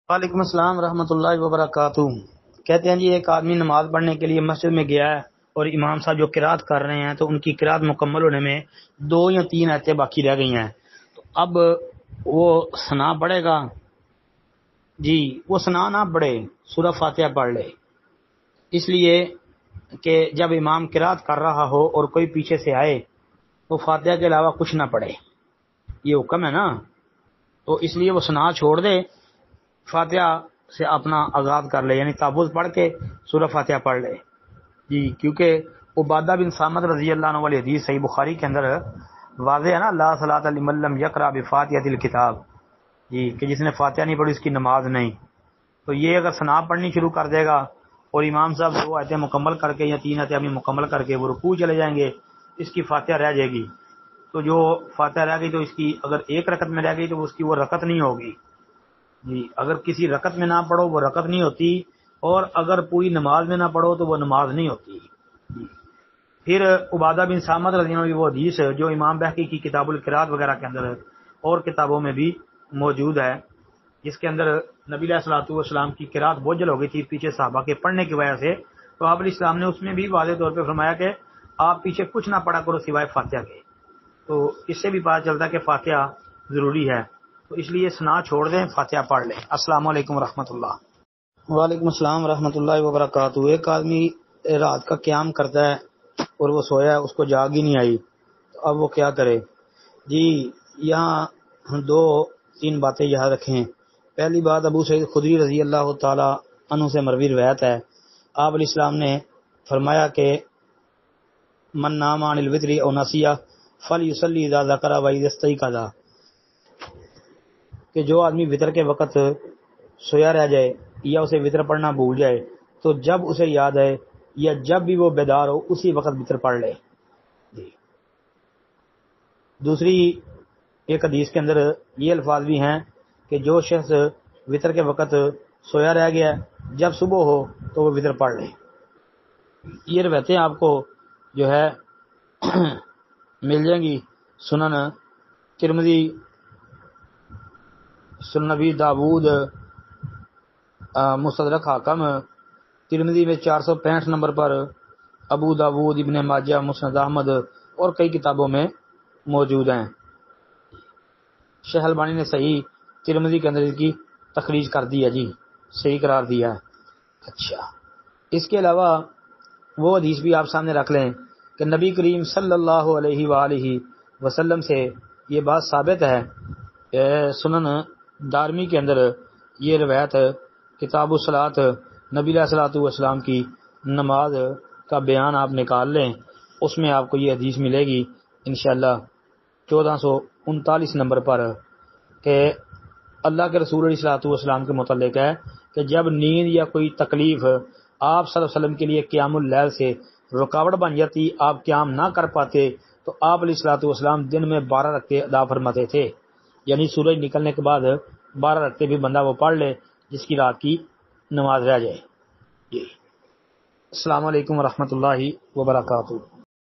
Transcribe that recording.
وعلیکم السلام ورحمۃ اللہ وبرکاتہ۔ کہتے ہیں جی ایک آدمی نماز پڑھنے کے لیے مسجد میں گیا ہے اور امام صاحب جو قرات کر رہے ہیں تو ان کی قرات مکمل ہونے میں 2 یا 3 آیتیں باقی رہ گئی ہیں، تو اب وہ ثنا پڑھے گا؟ جی وہ ثنا نہ پڑھے، سورہ فاتحہ پڑھ لے، اس لیے کہ جب امام قرات کر رہا ہو اور کوئی پیچھے سے آئے تو فاتحہ کے علاوہ کچھ نہ پڑھے، یہ حکم ہے نا، تو اس لیے وہ ثنا چھوڑ دے، فاتحہ سے اپنا آغاز کر لے، یعنی تعوذ پڑھ کے سورہ فاتحہ پڑھ لے۔ جی کیونکہ عبادہ بن صامت رضی اللہ عنہ والی حدیث صحیح بخاری کے اندر واضح ہے نا، لا صلاۃ لمن لم یقرأ بفاتحۃ الکتاب، جی کہ جس نے فاتحہ نہیں پڑھی اس کی نماز نہیں۔ تو یہ اگر ثنا پڑھنی شروع کر دے گا اور امام صاحب 2 آیتیں مکمل کر کے یا 3 آیتیں ابھی مکمل کر کے وہ رکوع چلے جائیں گے، اس کی فاتحہ رہ جائے گی، تو جو فاتحہ رہ گئی تو اس کی اگر ایک رکعت میں رہ گئی تو اس کی وہ رکعت نہیں ہوگی۔ جی اگر کسی رکعت میں نہ پڑھو وہ رکعت نہیں ہوتی، اور اگر پوری نماز میں نہ پڑھو تو وہ نماز نہیں ہوتی۔ جی پھر عبادہ بن صامت رضی اللہ عنہ وہ حدیث جو امام بہقی کی کتاب القرات وغیرہ کے اندر اور کتابوں میں بھی موجود ہے، جس کے اندر نبی علیہ الصلوۃ والسلام کی قرات بوجھل ہو گئی تھی پیچھے صحابہ کے پڑھنے کی وجہ سے، تو آپ علیہ السلام نے اس میں بھی واضح طور پہ فرمایا کہ آپ پیچھے کچھ نہ پڑھا کرو سوائے فاتحہ کے، تو اس سے بھی پتہ چلتا ہے کہ فاتحہ ضروری ہے، تو اس لیے ثنا چھوڑ دیں، فاتحہ پڑھ لیں۔ السلام علیکم ورحمۃ اللہ۔ وعلیکم السلام ورحمۃ اللہ وبرکاتہ۔ ایک آدمی رات کا قیام کرتا ہے اور وہ سویا ہے، اس کو جاگ ہی نہیں آئی، تو اب وہ کیا کرے؟ جی یہاں 2-3 باتیں یاد رکھیں۔ پہلی بات، ابو سعید خدری رضی اللہ تعالی عنہ سے مروی روایت ہے، آپ علیہ السلام نے فرمایا کہ من نام عن الوتر او نسیہ فلیصلی اذا ذکر و اذا استیقظ، کہ جو آدمی وطر کے وقت سویا رہ جائے یا اسے وطر پڑھنا بھول جائے تو جب اسے یاد آئے یا جب بھی وہ بیدار ہو اسی وقت وطر پڑھ لے۔ جی دوسری ایک حدیث کے اندر یہ الفاظ بھی ہیں کہ جو شخص وطر کے وقت سویا رہ گیا جب صبح ہو تو وہ وطر پڑھ لے۔ یہ روایتیں آپ کو جو ہے مل جائیں گی سنن ترمذی، سنن نبی داود، مستدرک حاکم، ترمذی میں 465 نمبر پر، ابو داود، ابن ماجہ، مسند احمد اور کئی کتابوں میں موجود ہیں۔ شیخ البانی نے صحیح ترمذی کے اندر اس کی تخریج کر دی ہے، جی صحیح قرار دیا ہے۔ اچھا اس کے علاوہ وہ حدیث بھی آپ سامنے رکھ لیں کہ نبی کریم صلی اللہ علیہ وآلہ وسلم سے یہ بات ثابت ہے کہ سنن دارمی کے اندر یہ روایت کتاب الصلاۃ نبی علیہ الصلوۃ والسلام کی نماز کا بیان آپ نکال لیں، اس میں آپ کو یہ حدیث ملے گی انشاءاللہ 1439 نمبر پر، کہ اللہ کے رسول علیہ الصلوۃ والسلام کے متعلق ہے کہ جب نیند یا کوئی تکلیف آپ صلی اللہ علیہ وسلم کے لیے قیام اللیل سے رکاوٹ بن جاتی، آپ قیام نہ کر پاتے، تو آپ علیہ الصلوۃ والسلام دن میں 12 رکعتیں ادا فرماتے تھے، یعنی سورج نکلنے کے بعد 12 رکعتیں بھی بندہ وہ پڑھ لے جس کی رات کی نماز رہ جائے۔ جی السلام علیکم ورحمۃ اللہ وبرکاتہ۔